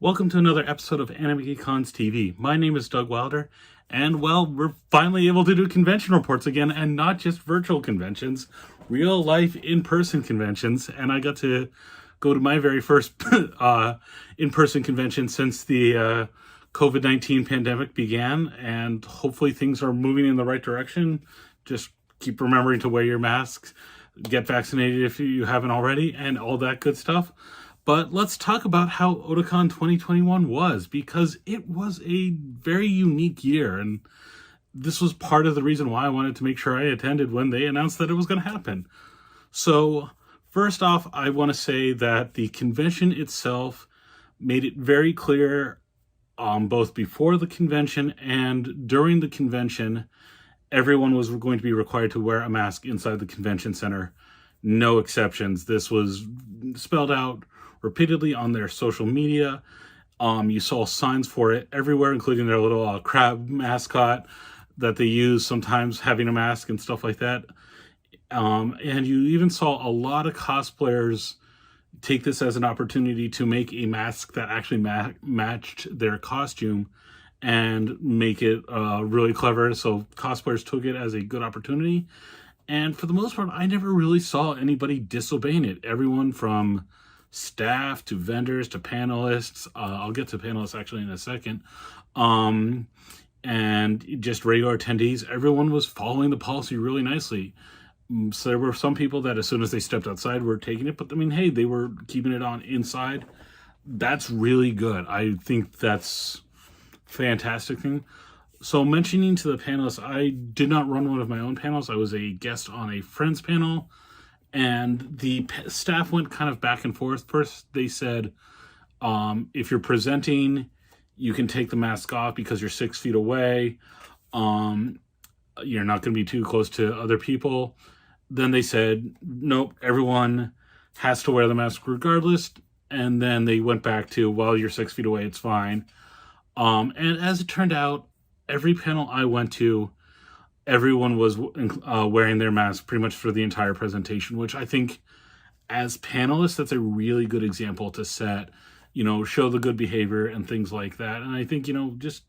Welcome to another episode of AnimeCons TV. My name is Doug Wilder, and well, we're finally able to do convention reports again, and not just virtual conventions, real life in-person conventions. And I got to go to my very first in-person convention since the COVID-19 pandemic began, and hopefully things are moving in the right direction. Just keep remembering to wear your masks, get vaccinated if you haven't already, and all that good stuff. But let's talk about how Otakon 2021 was, because it was a very unique year, and this was part of the reason why I wanted to make sure I attended when they announced that it was going to happen. So, first off, I want to say that the convention itself made it very clear, both before the convention and during the convention, everyone was going to be required to wear a mask inside the convention center. No exceptions. This was spelled out repeatedly on their social media. You saw signs for it everywhere, including their little crab mascot that they use sometimes, having a mask and stuff like that. And you even saw a lot of cosplayers take this as an opportunity to make a mask that actually matched their costume and make it really clever. So cosplayers took it as a good opportunity. And for the most part, I never really saw anybody disobeying it. Everyone from staff to vendors to panelists, I'll get to panelists actually in a second, and just regular attendees, everyone was following the policy really nicely. So there were some people that as soon as they stepped outside were taking it, but I mean, hey, they were keeping it on inside. That's really good. I think that's fantastic thing. So mentioning to the panelists, I did not run one of my own panels. I was a guest on a friend's panel, and the staff went kind of back and forth. First, they said, if you're presenting, you can take the mask off because you're 6 feet away. You're not going to be too close to other people. Then they said, nope, everyone has to wear the mask regardless. And then they went back to, well, you're 6 feet away, it's fine. And as it turned out, every panel I went to, everyone was wearing their mask pretty much for the entire presentation, which I think as panelists, that's a really good example to set, show the good behavior and things like that. And I think, just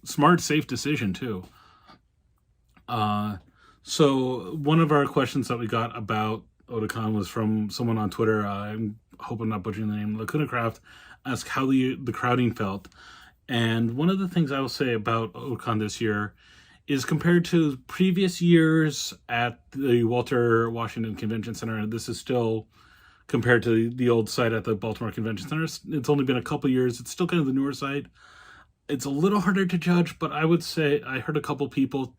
smart, safe decision too. So one of our questions that we got about Otakon was from someone on Twitter. I'm hoping I'm not butchering the name. Lacuna Craft asked how the crowding felt. And one of the things I will say about Otakon this year is compared to previous years at the Walter Washington Convention Center, and this is still compared to the old site at the Baltimore Convention Center. It's only been a couple years. It's still kind of the newer site. It's a little harder to judge, but I would say I heard a couple people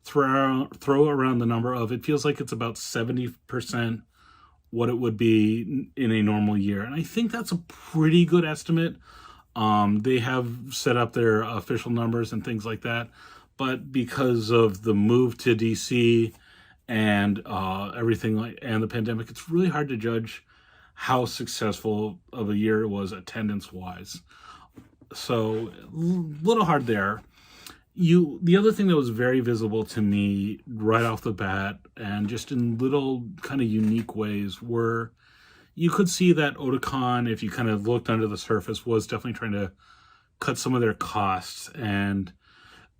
throw around the number of, it feels like it's about 70% what it would be in a normal year. And I think that's a pretty good estimate. They have set up their official numbers and things like that. But because of the move to DC and everything and the pandemic, it's really hard to judge how successful of a year it was attendance-wise. So a little hard there. The other thing that was very visible to me right off the bat, and just in little kind of unique ways, were you could see that Otakon, if you kind of looked under the surface, was definitely trying to cut some of their costs. And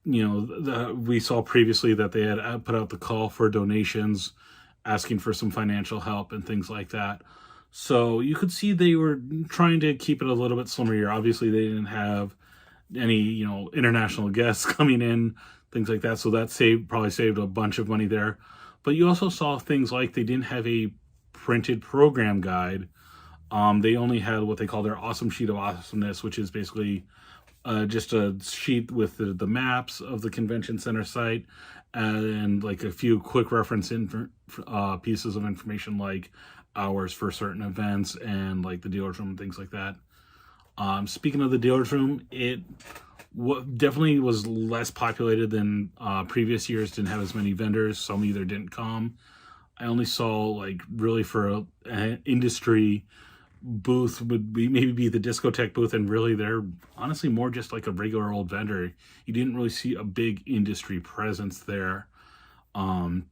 we saw previously that they had put out the call for donations, asking for some financial help and things like that. So you could see they were trying to keep it a little bit slimmer here. Obviously, they didn't have any, international guests coming in, things like that. So that probably saved a bunch of money there. But you also saw things like they didn't have a printed program guide. They only had what they call their awesome sheet of awesomeness, which is basically just a sheet with the maps of the convention center site and like a few quick reference pieces of information like hours for certain events and like the dealer's room and things like that. Speaking of the dealer's room, it definitely was less populated than previous years, didn't have as many vendors. Some either didn't come. I only saw like really for an industry booth would maybe be the discotheque booth, and really they're honestly more just like a regular old vendor. You didn't really see a big industry presence there. And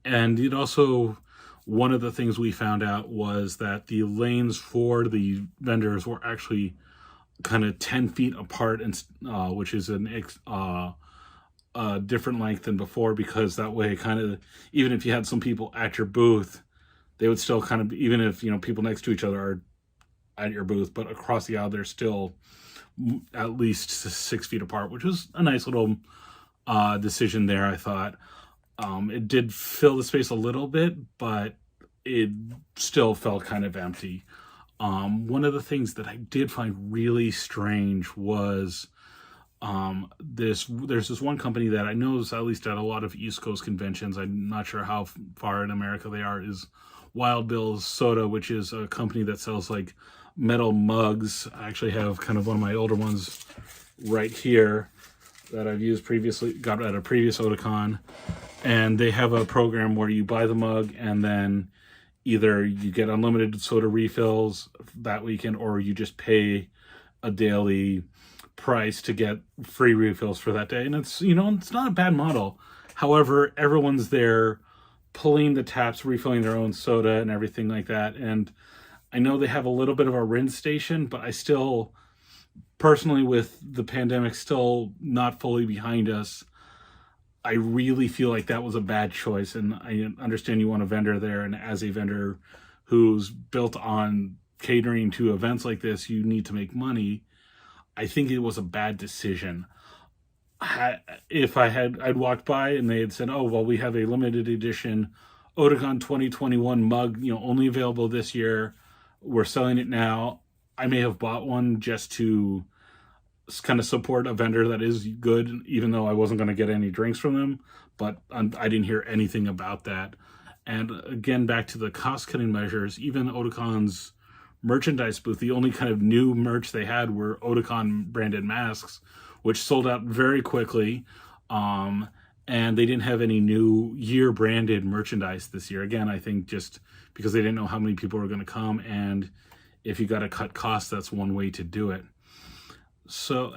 it also, one of the things we found out was that the lanes for the vendors were actually kind of 10 feet apart, and which is a different length than before, because that way, kind of, even if you had some people at your booth, they would still kind of, even if, people next to each other are at your booth, but across the aisle, they're still at least 6 feet apart, which was a nice little decision there, I thought. It did fill the space a little bit, but it still felt kind of empty. One of the things that I did find really strange was there's this one company that I know is at least at a lot of East Coast conventions. I'm not sure how far in America they are. Is Wild Bill's Soda, which is a company that sells like metal mugs. I actually have kind of one of my older ones right here that I've used previously, got at a previous Otakon. And they have a program where you buy the mug and then either you get unlimited soda refills that weekend, or you just pay a daily price to get free refills for that day. And it's, it's not a bad model. However, everyone's there pulling the taps, refilling their own soda and everything like that. And I know they have a little bit of a rinse station, but I still, personally, with the pandemic still not fully behind us, I really feel like that was a bad choice. And I understand you want a vendor there, and as a vendor who's built on catering to events like this, you need to make money. I think it was a bad decision. If I'd walked by and they had said, oh, well, we have a limited edition Otakon 2021 mug, only available this year, we're selling it now, I may have bought one just to kind of support a vendor that is good, even though I wasn't going to get any drinks from them. But I didn't hear anything about that. And again, back to the cost-cutting measures, even Otakon's merchandise booth, the only kind of new merch they had were Otakon branded masks, which sold out very quickly. And they didn't have any new year branded merchandise this year. Again, I think just because they didn't know how many people were going to come, and if you got to cut costs, that's one way to do it. So,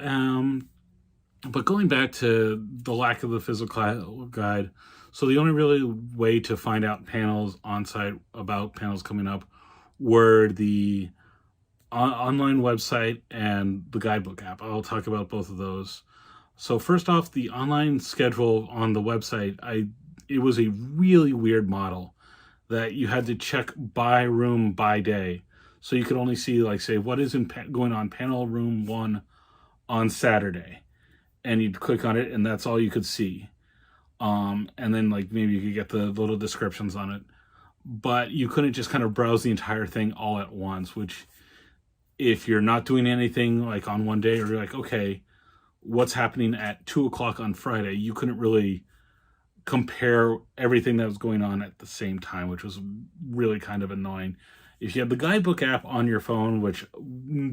but going back to the lack of the physical guide, so the only really way to find out panels on site about panels coming up were the online website and the guidebook app. I'll talk about both of those. So first off, the online schedule on the website, it was a really weird model that you had to check by room by day. So you could only see, like, say, what is going on panel room 1 on Saturday. And you'd click on it, and that's all you could see. And then, like, maybe you could get the little descriptions on it. But you couldn't just kind of browse the entire thing all at once, which, if you're not doing anything, like, on one day, or you're like, okay, what's happening at 2 o'clock on Friday, you couldn't really compare everything that was going on at the same time, which was really kind of annoying. If you have the guidebook app on your phone, which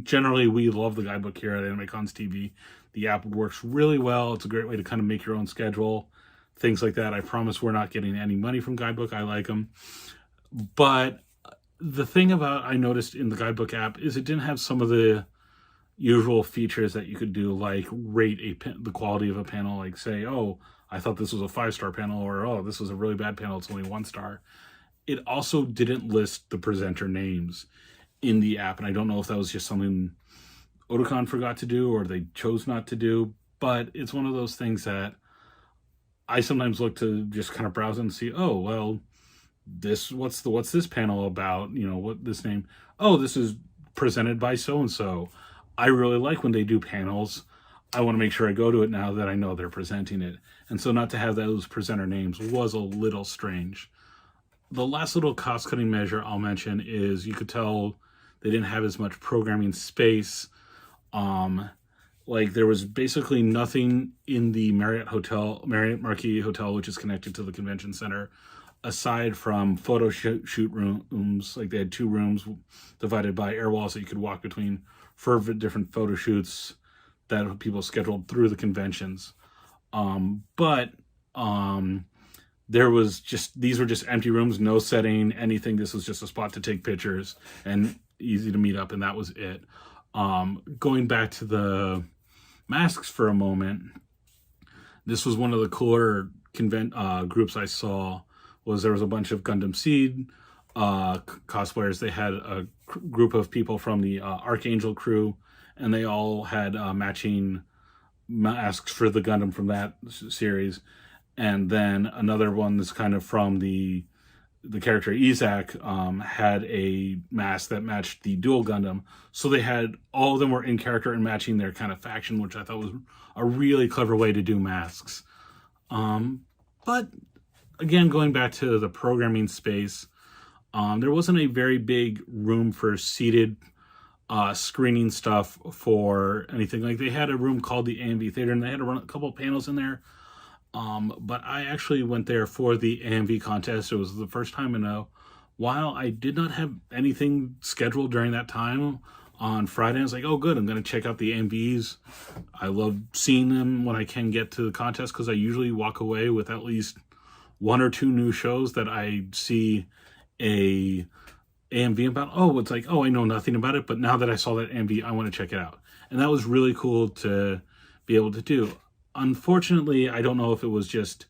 generally we love the guidebook here at AnimeCons TV, the app works really well. It's a great way to kind of make your own schedule, things like that. I promise we're not getting any money from guidebook. I like them. But the thing about I noticed in the guidebook app is it didn't have some of the usual features that you could do, like rate the quality of a panel, like say, oh, I thought this was a 5-star panel, or oh, this was a really bad panel, it's only 1 star. It also didn't list the presenter names in the app, and I don't know if that was just something Otakon forgot to do or they chose not to do, but it's one of those things that I sometimes look to just kind of browse and see, oh, well, what's this panel about? What this name? Oh, this is presented by so-and-so. I really like when they do panels. I want to make sure I go to it now that I know they're presenting it. And so not to have those presenter names was a little strange. The last little cost-cutting measure I'll mention is you could tell they didn't have as much programming space. Like there was basically nothing in the Marriott Marquis Hotel, which is connected to the convention center, aside from photo shoot rooms. Like they had 2 rooms divided by air walls that you could walk between for different photo shoots that people scheduled through the conventions. There was these were just empty rooms, no setting, anything. This was just a spot to take pictures and easy to meet up, and that was it. Going back to the masks for a moment, this was one of the cooler groups I saw. There was a bunch of Gundam Seed cosplayers. They had a group of people from the Archangel crew and they all had matching masks for the Gundam from that series. And then another one that's kind of from the character Isaac had a mask that matched the dual Gundam. So they had, all of them were in character and matching their kind of faction, which I thought was a really clever way to do masks. But again, going back to the programming space, there wasn't a very big room for seated screening stuff for anything. Like, they had a room called the AMV Theater, and they had to run a couple of panels in there. But I actually went there for the AMV contest. It was the first time in a while. I did not have anything scheduled during that time. On Friday, I was like, oh, good, I'm going to check out the AMVs. I love seeing them when I can get to the contest, because I usually walk away with at least one or two new shows that I see a AMV about. Oh, it's like, oh, I know nothing about it, but now that I saw that AMV, I want to check it out. And that was really cool to be able to do. Unfortunately, I don't know if it was just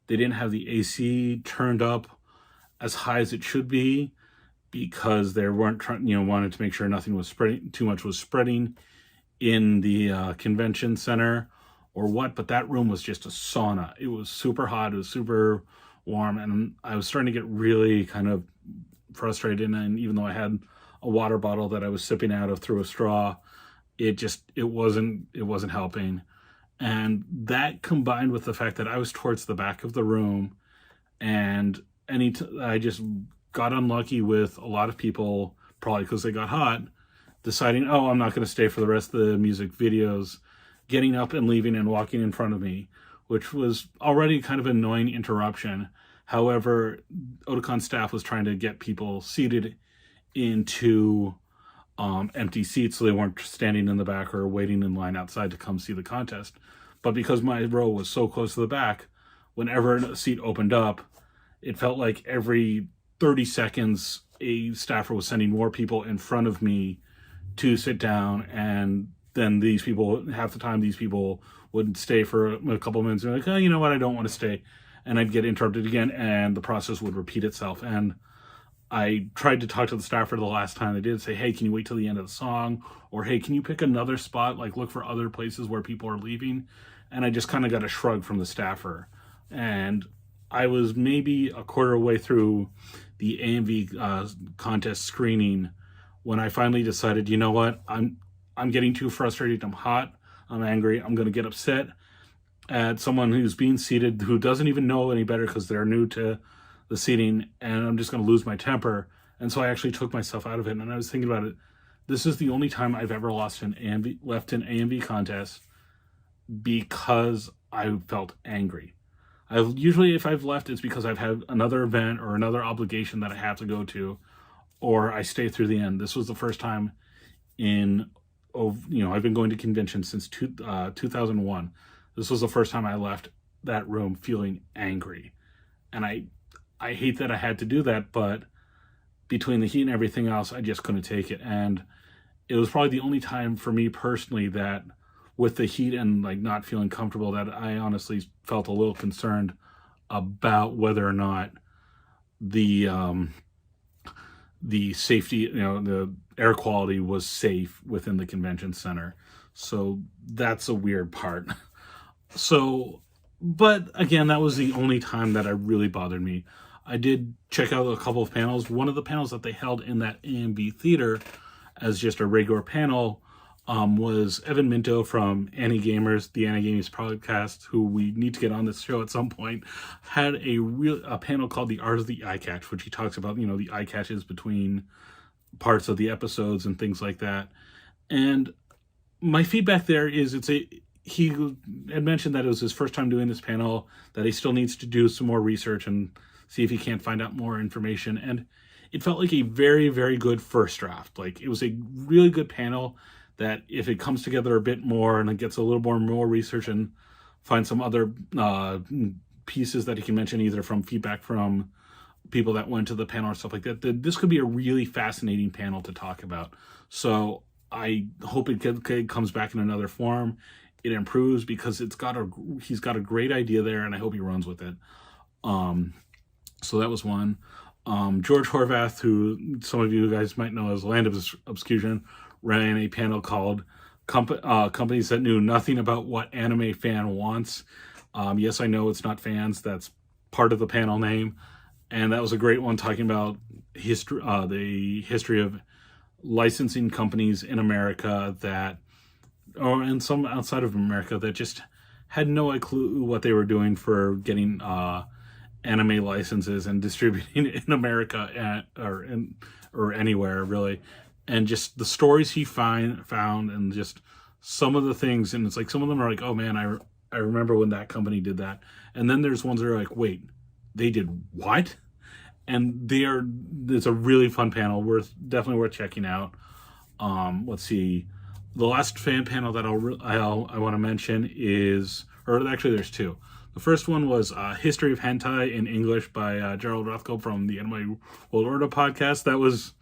they didn't have the AC turned up as high as it should be, because they weren't trying, wanted to make sure nothing was spreading, too much was spreading in the convention center, or what. But that room was just a sauna. It was super hot. It was super warm, and I was starting to get really kind of frustrated. And even though I had a water bottle that I was sipping out of through a straw, it wasn't helping. And that, combined with the fact that I was towards the back of the room, and I just got unlucky with a lot of people, probably because they got hot, deciding, oh, I'm not going to stay for the rest of the music videos, getting up and leaving and walking in front of me, which was already kind of an annoying interruption. However, Otakon staff was trying to get people seated into empty seats, so they weren't standing in the back or waiting in line outside to come see the contest. But because my row was so close to the back, whenever a seat opened up, it felt like every 30 seconds a staffer was sending more people in front of me to sit down, and then these people, half the time, these people would stay for a couple minutes and be like, oh, you know what, I don't want to stay. And I'd get interrupted again, and the process would repeat itself. And I tried to talk to the staffer the last time they did, say, hey, can you wait till the end of the song? Or, hey, can you pick another spot? Like, look for other places where people are leaving. And I just kind of got a shrug from the staffer. And I was maybe a quarter way through the AMV contest screening when I finally decided, you know what, I'm getting too frustrated. I'm hot. I'm angry. I'm going to get upset at someone who's being seated who doesn't even know any better because they're new to the seating, and I'm just going to lose my temper. And so I actually took myself out of it. And I was thinking about it. This is the only time I've ever left an AMV contest because I felt angry. Usually if I've left, it's because I've had another event or another obligation that I have to go to, or I stay through the end. This was the first time I've been going to conventions since 2001. This was the first time I left that room feeling angry. And I hate that I had to do that, but between the heat and everything else, I just couldn't take it. And it was probably the only time for me personally that, with the heat and like not feeling comfortable, that I honestly felt a little concerned about whether or not the safety, the air quality was safe within the convention center. So that's a weird part. So, but again, that was the only time that it really bothered me. I did check out a couple of panels. One of the panels that they held in that AMV theater as just a regular panel was Evan Minto from AniGamers, the AniGamers podcast, who we need to get on this show at some point, had a panel called The Art of the Eye Catch, which he talks about, the eye catches between parts of the episodes and things like that. And my feedback there is he had mentioned that it was his first time doing this panel, that he still needs to do some more research and see if he can't find out more information. And it felt like a very, very good first draft. Like, it was a really good panel that if it comes together a bit more and it gets a little more research and find some other pieces that he can mention, either from feedback from people that went to the panel or stuff like that, this could be a really fascinating panel to talk about. So I hope it comes back in another form. It improves, because he's got a great idea there, and I hope he runs with it. So that was one. George Horvath, who some of you guys might know as Land of Obscusion, ran a panel called companies that knew nothing about what anime fan wants. Yes, I know it's not fans. That's part of the panel name. And that was a great one talking about the history of licensing companies in America and some outside of America that just had no clue what they were doing for getting anime licenses and distributing it in America or anywhere really. And just the stories he found and just some of the things, and it's like some of them are like, oh man, I remember when that company did that. And then there's ones that are like, wait, they did what? And it's a really fun panel, definitely worth checking out. Let's see, the last fan panel that I want to mention is, or actually there's two. The first one was History of Hentai in English by Gerald Rothko from the Anime World Order podcast. That was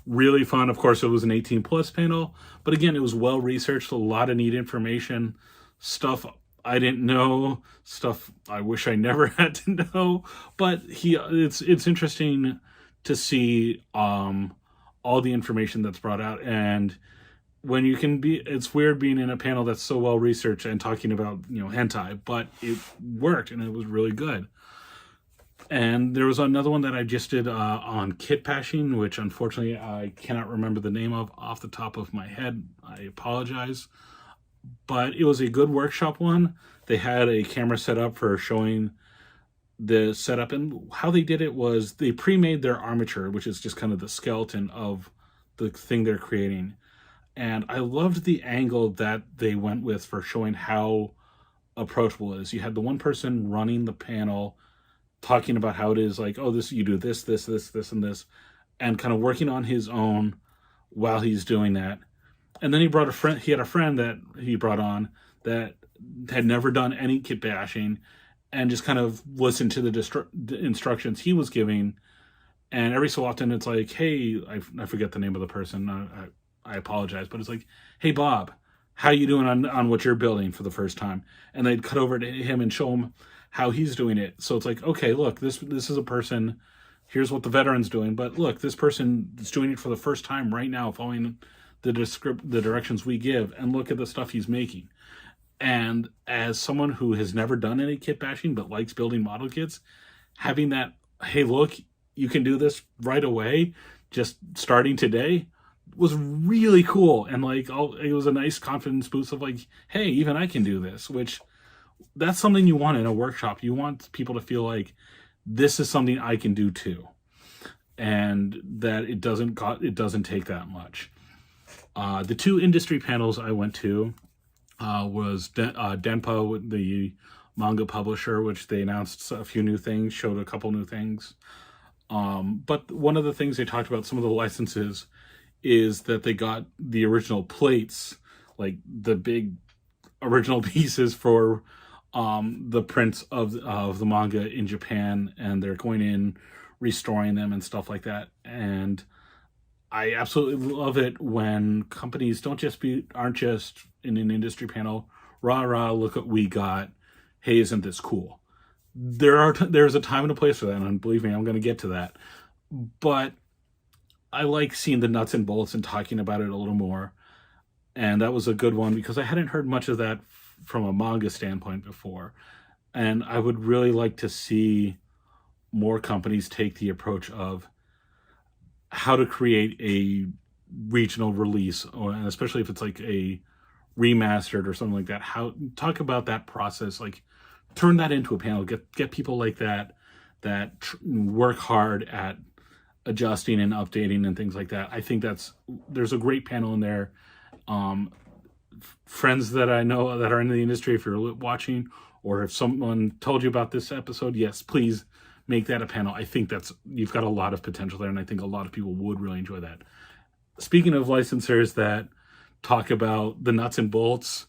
really fun. Of course, it was an 18 plus panel, but again, it was well researched, a lot of neat information, stuff I didn't know, stuff I wish I never had to know. But it's interesting to see all the information that's brought out, and when you can it's weird being in a panel that's so well researched and talking about hentai, but it worked and it was really good. And there was another one that I just did on kit bashing, which unfortunately I cannot remember the name of off the top of my head. I apologize. But it was a good workshop one. They had a camera set up for showing the setup. And how they did it was they pre-made their armature, which is just kind of the skeleton of the thing they're creating. And I loved the angle that they went with for showing how approachable it is. You had the one person running the panel talking about how it is like, oh, you do this, and this, and kind of working on his own while he's doing that. And then he had a friend that he brought on that had never done any kit bashing and just kind of listened to the instructions he was giving. And every so often it's like, hey, I forget the name of the person. I apologize, but it's like, hey, Bob, how you doing on what you're building for the first time? And they'd cut over to him and show him how he's doing it. So it's like, okay, look, this is a person, here's what the veteran's doing, but look, this person is doing it for the first time right now, following the directions we give, and look at the stuff he's making. And as someone who has never done any kit bashing but likes building model kits, having that, hey, look, you can do this right away, just starting today, was really cool. And like, it was a nice confidence boost of like, hey, even I can do this, which that's something you want in a workshop. You want people to feel like this is something I can do too, and that it doesn't take that much. The two industry panels I went to was Denpa, the manga publisher, which they announced a few new things, showed a couple new things. But one of the things they talked about, some of the licenses, is that they got the original plates, like the big original pieces for the prints of the manga in Japan, and they're going in, restoring them and stuff like that. And I absolutely love it when companies aren't just in an industry panel, rah, look what we got, hey, isn't this cool? There's a time and a place for that, and believe me, I'm going to get to that. But I like seeing the nuts and bolts and talking about it a little more. And that was a good one because I hadn't heard much of that from a manga standpoint before. And I would really like to see more companies take the approach of how to create a regional release, and especially if it's like a remastered or something like that, talk about that process, like turn that into a panel, get people like that work hard at adjusting and updating and things like that. I think there's a great panel in there. Friends that I know that are in the industry, if you're watching, or if someone told you about this episode, yes, please make that a panel. I think you've got a lot of potential there, and I think a lot of people would really enjoy that. Speaking of licensors that talk about the nuts and bolts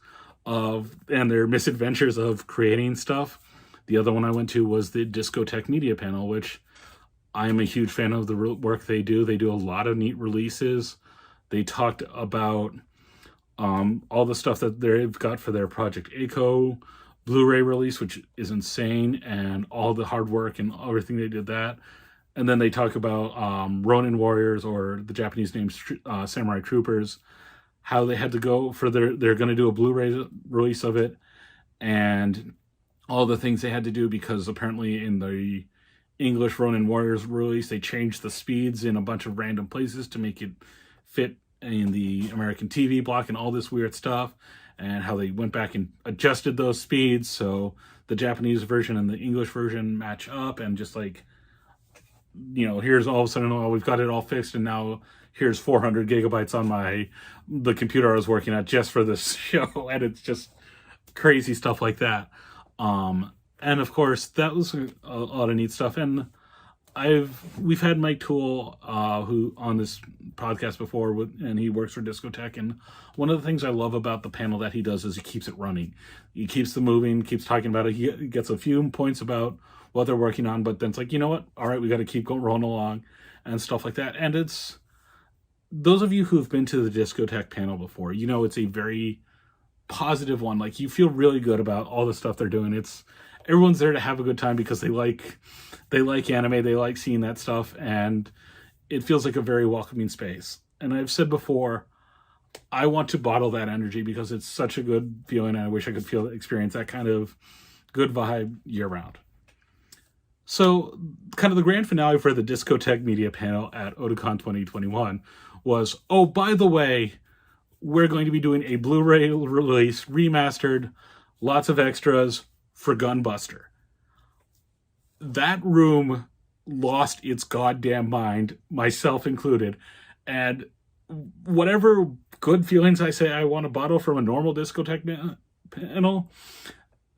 and their misadventures of creating stuff, the other one I went to was the Discotheque Media panel, which I'm a huge fan of the work they do. They do a lot of neat releases. They talked about all the stuff that they've got for their Project Echo Blu-ray release, which is insane, and all the hard work and everything they did that. And then they talk about Ronin Warriors, or the Japanese name Samurai Troopers, how they had to go for they're going to do a Blu-ray release of it, and all the things they had to do, because apparently in the English Ronin Warriors release, they changed the speeds in a bunch of random places to make it fit in the American TV block and all this weird stuff, and how they went back and adjusted those speeds so the Japanese version and the English version match up, and just like, here's all of a sudden, oh, we've got it all fixed, and now here's 400 gigabytes on the computer I was working at just for this show, and it's just crazy stuff like that. And of course, that was a lot of neat stuff. And we've had Mike Toole, who on this podcast before, and he works for Discotech. And one of the things I love about the panel that he does is he keeps it running. He keeps them moving, keeps talking about it. He gets a few points about what they're working on, but then it's like, you know what? All right, we got to keep rolling along and stuff like that. And it's, those of you who've been to the Discotech panel before, it's a very positive one. Like, you feel really good about all the stuff they're doing. Everyone's there to have a good time because they like anime, they like seeing that stuff, and it feels like a very welcoming space. And I've said before, I want to bottle that energy because it's such a good feeling, and I wish I could experience that kind of good vibe year round. So, kind of the grand finale for the Discotech media panel at Otakon 2021 was, oh, by the way, we're going to be doing a Blu-ray release, remastered, lots of extras for Gunbuster. That room lost its goddamn mind, myself included. And whatever good feelings I say I want to bottle from a normal Discotech panel,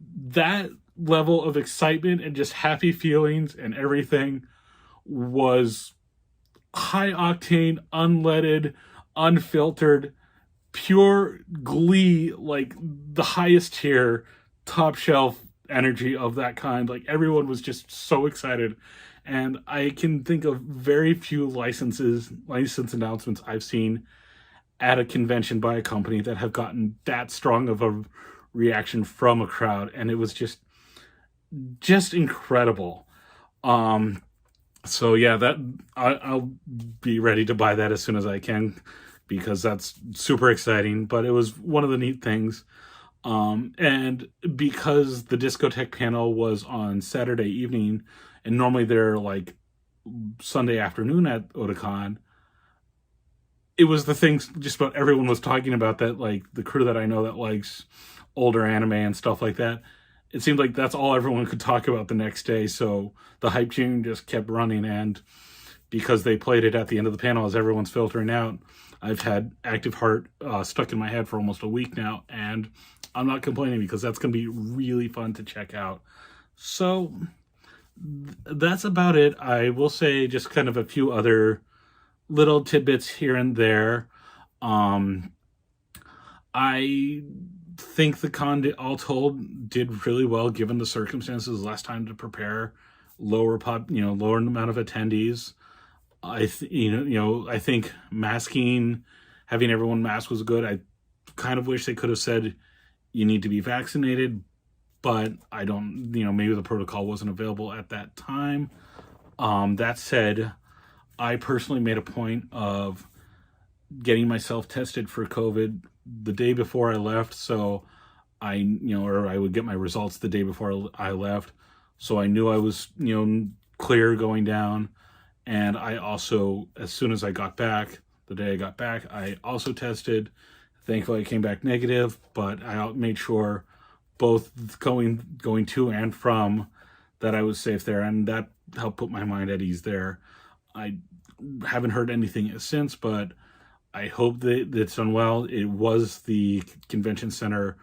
that level of excitement and just happy feelings and everything was high octane, unleaded, unfiltered, pure glee, like the highest tier, top shelf energy of that kind. Like, everyone was just so excited, and I can think of very few license announcements I've seen at a convention by a company that have gotten that strong of a reaction from a crowd, and it was just incredible. So yeah, that I'll be ready to buy that as soon as I can, because that's super exciting. But it was one of the neat things. And because the Discotech panel was on Saturday evening, and normally they're like Sunday afternoon at Otakon, it was the things just about everyone was talking about, that like the crew that I know that likes older anime and stuff like that. It seemed like that's all everyone could talk about the next day. So the hype tune just kept running. And because they played it at the end of the panel as everyone's filtering out, I've had Active Heart stuck in my head for almost a week now, and I'm not complaining because that's going to be really fun to check out. So that's about it. I will say just kind of a few other little tidbits here and there. I think the con, all told, did really well given the circumstances. Last time to prepare, lower amount of attendees. I think masking, having everyone masked was good. I kind of wish they could have said you need to be vaccinated, but I don't, maybe the protocol wasn't available at that time. That said, I personally made a point of getting myself tested for COVID the day before I left, so I would get my results the day before I left, so I knew I was, clear going down. And I also, as soon as I got back, the day I got back, I also tested. Thankfully, I came back negative, but I made sure both going to and from that I was safe there, and that helped put my mind at ease there. I haven't heard anything since, but I hope that it's done well. It was the convention center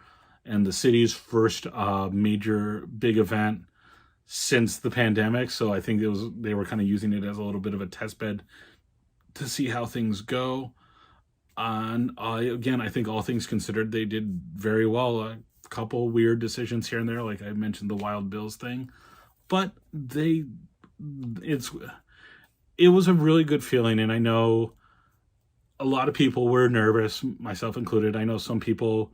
and the city's first major big event since the pandemic, so I think they were kind of using it as a little bit of a test bed to see how things go. And I think all things considered, they did very well. A couple weird decisions here and there, like I mentioned the Wild Bills thing, but it was a really good feeling. And I know a lot of people were nervous, myself included. I know some people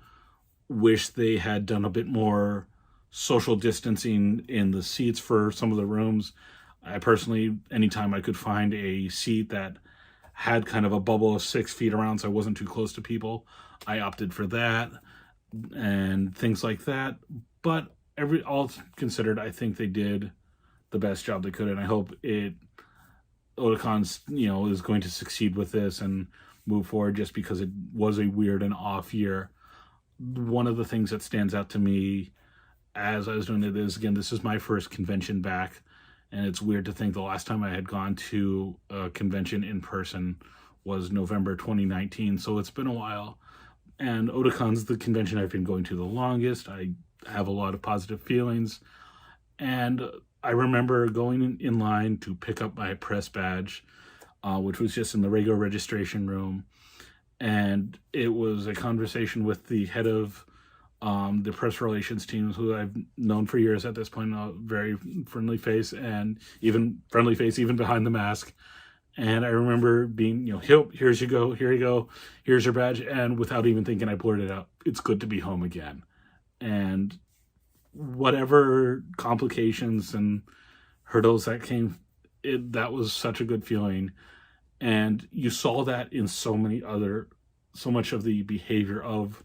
wish they had done a bit more social distancing in the seats for some of the rooms. I personally, anytime I could find a seat that had kind of a bubble of 6 feet around, so I wasn't too close to people. I opted for that and things like that. But all considered, I think they did the best job they could, and I hope Otakon's, is going to succeed with this and move forward, just because it was a weird and off year. One of the things that stands out to me as I was doing it is, again, this is my first convention back, and it's weird to think the last time I had gone to a convention in person was November 2019, so it's been a while. And Otakon's the convention I've been going to the longest. I have a lot of positive feelings, and I remember going in line to pick up my press badge, which was just in the regular registration room, and it was a conversation with the head of the press relations team, who I've known for years at this point, a very friendly face, and even behind the mask. And I remember being, here you go, here's your badge, and without even thinking, I blurted out, "It's good to be home again." And whatever complications and hurdles that came, that was such a good feeling. And you saw that in so much of the behavior of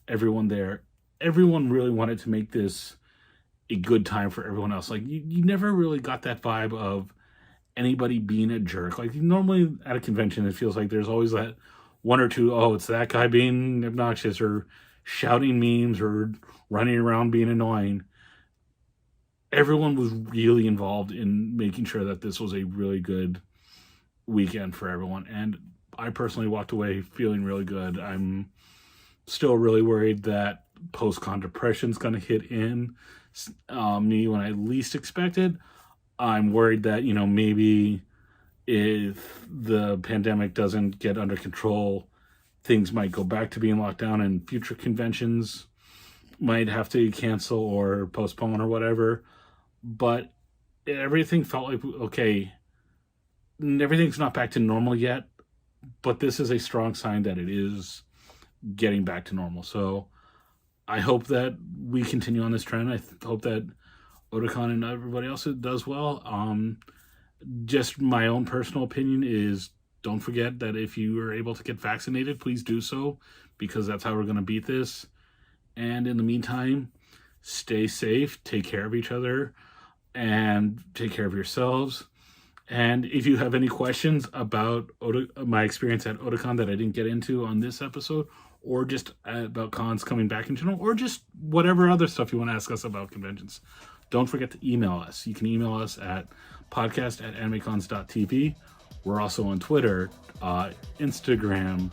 everyone there. Everyone really wanted to make this a good time for everyone else. Like, you never really got that vibe of anybody being a jerk. Like, normally at a convention, it feels like there's always that one or two, oh, it's that guy being obnoxious or shouting memes or running around being annoying. Everyone was really involved in making sure that this was a really good weekend for everyone. And I personally walked away feeling really good. I'm still really worried that post-con depression's going to hit me when I least expected. I'm worried that, maybe if the pandemic doesn't get under control, things might go back to being locked down and future conventions might have to cancel or postpone or whatever. But everything felt like, okay, everything's not back to normal yet, but this is a strong sign that it is getting back to normal. So I hope that we continue on this trend. I hope that Otakon and everybody else does well. Just my own personal opinion is, don't forget that if you are able to get vaccinated, please do so, because that's how we're going to beat this. And in the meantime, stay safe, take care of each other, and take care of yourselves. And if you have any questions about my experience at Otakon that I didn't get into on this episode, or just about cons coming back in general, or just whatever other stuff you want to ask us about conventions, don't forget to email us. You can email us at podcast@animecons.tv. We're also on Twitter, Instagram,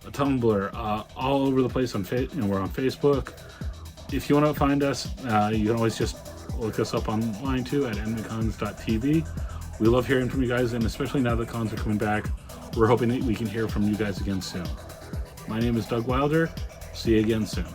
Tumblr, all over the place. We're on Facebook. If you want to find us, you can always just look us up online too at animecons.tv. We love hearing from you guys, and especially now that cons are coming back, we're hoping that we can hear from you guys again soon. My name is Doug Wilder. See you again soon.